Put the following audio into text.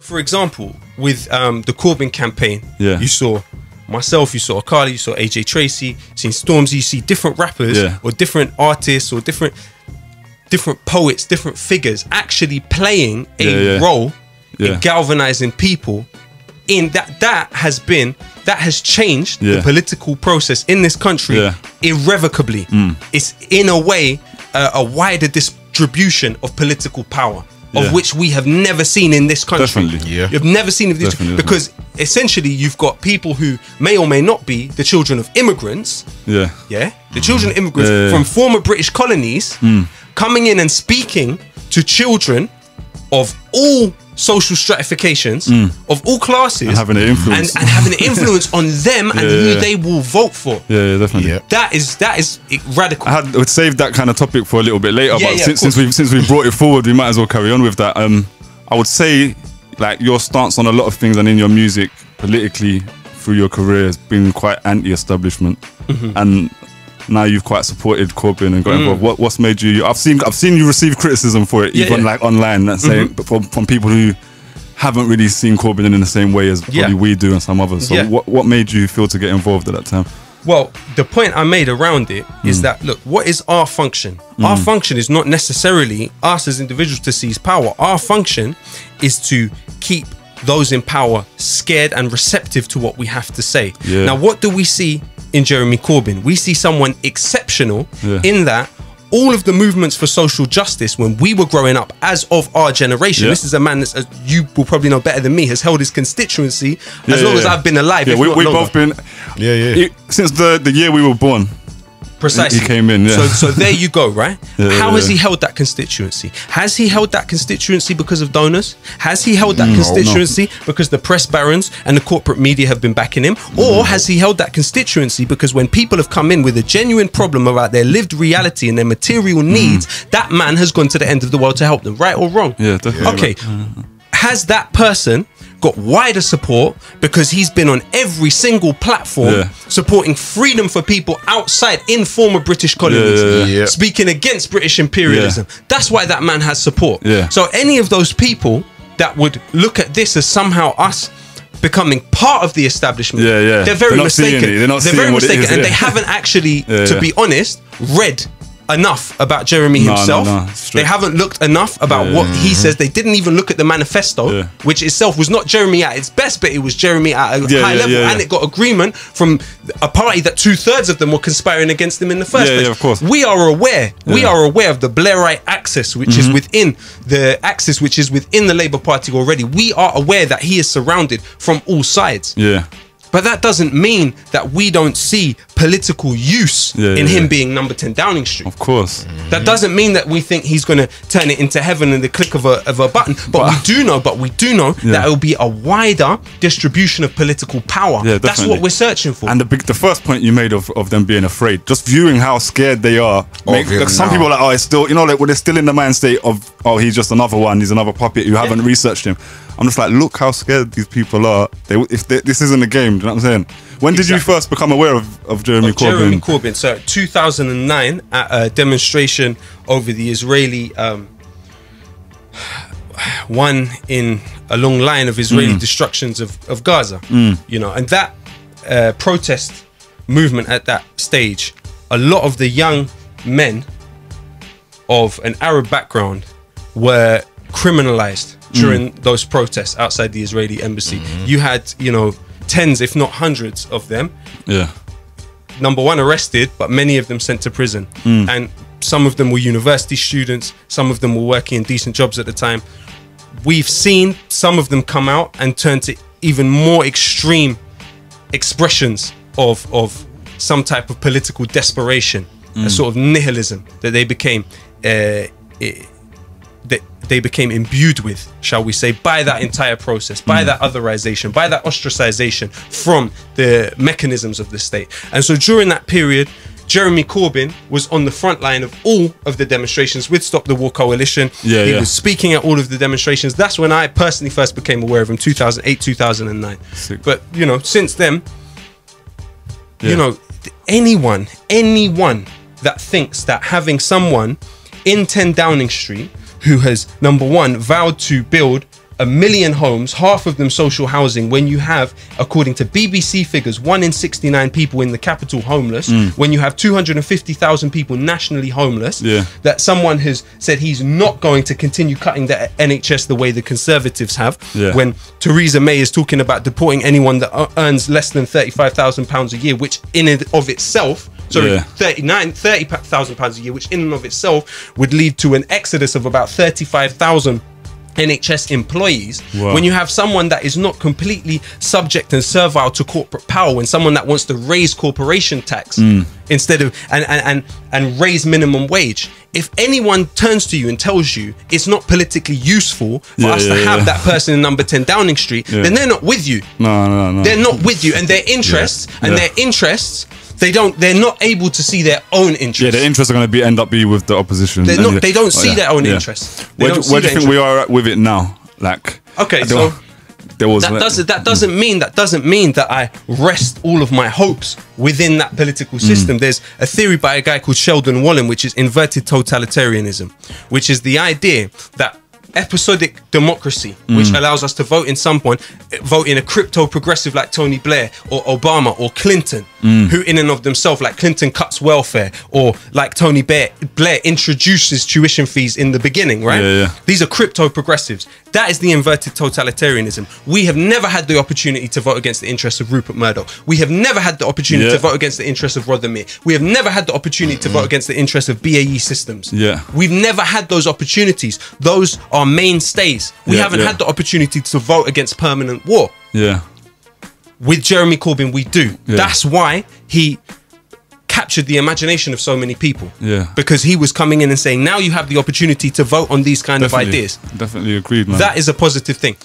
for example, with the Corbyn campaign, you saw myself, you saw Akali, you saw AJ Tracy, seen Stormzy, you see different rappers or different artists or different poets, different figures actually playing a role in galvanizing people. In that has changed the political process in this country irrevocably. It's in a way a wider distribution of political power, of which we have never seen in this country. Definitely. You've never seen it because essentially you've got people who may or may not be the children of immigrants. The children of immigrants from former British colonies coming in and speaking to children of all social stratifications, of all classes, and having an influence, and having an influence on them and who they will vote for. Definitely. That is radical. I would save that kind of topic for a little bit later, but since we brought it forward, we might as well carry on with that. I would say, like, your stance on a lot of things and in your music, politically, through your career, has been quite anti-establishment, and now you've quite supported Corbyn and got involved. What's made you? I've seen you receive criticism for it, even like online. That's saying from people who haven't really seen Corbyn in the same way as probably we do and some others. So what made you feel to get involved at that time? Well, the point I made around it is that, look, what is our function? Our function is not necessarily us as individuals to seize power. Our function is to keep those in power scared and receptive to what we have to say. Now, what do we see in Jeremy Corbyn? We see someone exceptional in that all of the movements for social justice when we were growing up, as of our generation, this is a man that, as you will probably know better than me, has held his constituency as long as I've been alive. We've both been since the year we were born. Precisely. He came in, So there you go, right? How has he held that constituency? Has he held that constituency because of donors? Has he held that constituency because the press barons and the corporate media have been backing him? Or has he held that constituency because when people have come in with a genuine problem about their lived reality and their material needs, that man has gone to the end of the world to help them, right or wrong? Yeah, definitely. Okay, has that person got wider support because he's been on every single platform supporting freedom for people outside in former British colonies, speaking against British imperialism? That's why that man has support. So any of those people that would look at this as somehow us becoming part of the establishment, they're very mistaken. They're very mistaken, and they haven't actually, to be honest, read enough about Jeremy himself. They haven't looked enough about what he says. They didn't even look at the manifesto, which itself was not Jeremy at its best, but it was Jeremy at a high level, and it got agreement from a party that 2/3 of them were conspiring against him in the first place. Of course. We are aware. We are aware of the Blairite axis, which is within the Labour Party already. We are aware that he is surrounded from all sides. But that doesn't mean that we don't see political use in him being number 10 Downing Street. Of course. That doesn't mean that we think he's going to turn it into heaven in the click of a button. But we do know that it will be a wider distribution of political power. That's what we're searching for. And the first point you made of them being afraid, just viewing how scared they are. Some people are like, oh, it's still, like when they're still in the mind state of, oh, he's just another one, he's another puppet, you haven't researched him. I'm just like, look how scared these people are. This isn't a game, do you know what I'm saying? When did you first become aware of Jeremy Corbyn? Jeremy Corbyn, so 2009 at a demonstration over the Israeli, one in a long line of Israeli destructions of Gaza, and that protest movement at that stage, a lot of the young men of an Arab background were criminalized during those protests outside the Israeli embassy. You had, tens, if not hundreds of them. Number one, arrested, but many of them sent to prison. And some of them were university students. Some of them were working in decent jobs at the time. We've seen some of them come out and turn to even more extreme expressions of some type of political desperation, a sort of nihilism that they became imbued with, shall we say, by that entire process, by that otherization, by that ostracization from the mechanisms of the state. And so during that period, Jeremy Corbyn was on the front line of all of the demonstrations with Stop the War Coalition. He was speaking at all of the demonstrations. That's when I personally first became aware of him, 2008, 2009. But, since then, anyone that thinks that having someone in 10 Downing Street who has, number one, vowed to build 1 million homes, half of them social housing, when you have, according to BBC figures, 1 in 69 people in the capital homeless, when you have 250,000 people nationally homeless, that someone has said he's not going to continue cutting the NHS the way the Conservatives have, when Theresa May is talking about deporting anyone that earns less than £35,000 a year, which in and of itself, £30,000 a year, which in and of itself would lead to an exodus of about 35,000 NHS employees. When you have someone that is not completely subject and servile to corporate power, when someone that wants to raise corporation tax instead of and raise minimum wage, if anyone turns to you and tells you it's not politically useful for us to have that person in number 10 Downing Street, then they're not with you. No. They're not with you, and their interests their interests, they're not able to see their own interests. Yeah, their interests are going to end up with the opposition. They're not, they don't see their own interests. Where do you think we are at with it now? Like, okay, so there was that doesn't mean that I rest all of my hopes within that political system. There's a theory by a guy called Sheldon Wallen, which is inverted totalitarianism, which is the idea that episodic democracy, which allows us to vote in someone, vote in a crypto progressive like Tony Blair or Obama or Clinton, who in and of themselves, like Clinton cuts welfare, or like Tony Blair introduces tuition fees in the beginning, right? These are crypto progressives. That is the inverted totalitarianism. We have never had the opportunity to vote against the interests of Rupert Murdoch. We have never had the opportunity to vote against the interests of Rothermere. We have never had the opportunity to vote against the interests of BAE Systems. We've never had those opportunities. Those are mainstays. We haven't had the opportunity to vote against permanent war. With Jeremy Corbyn, we do. That's why he captured the imagination of so many people. Because he was coming in and saying, now you have the opportunity to vote on these kind of ideas. Definitely agreed, man. That is a positive thing.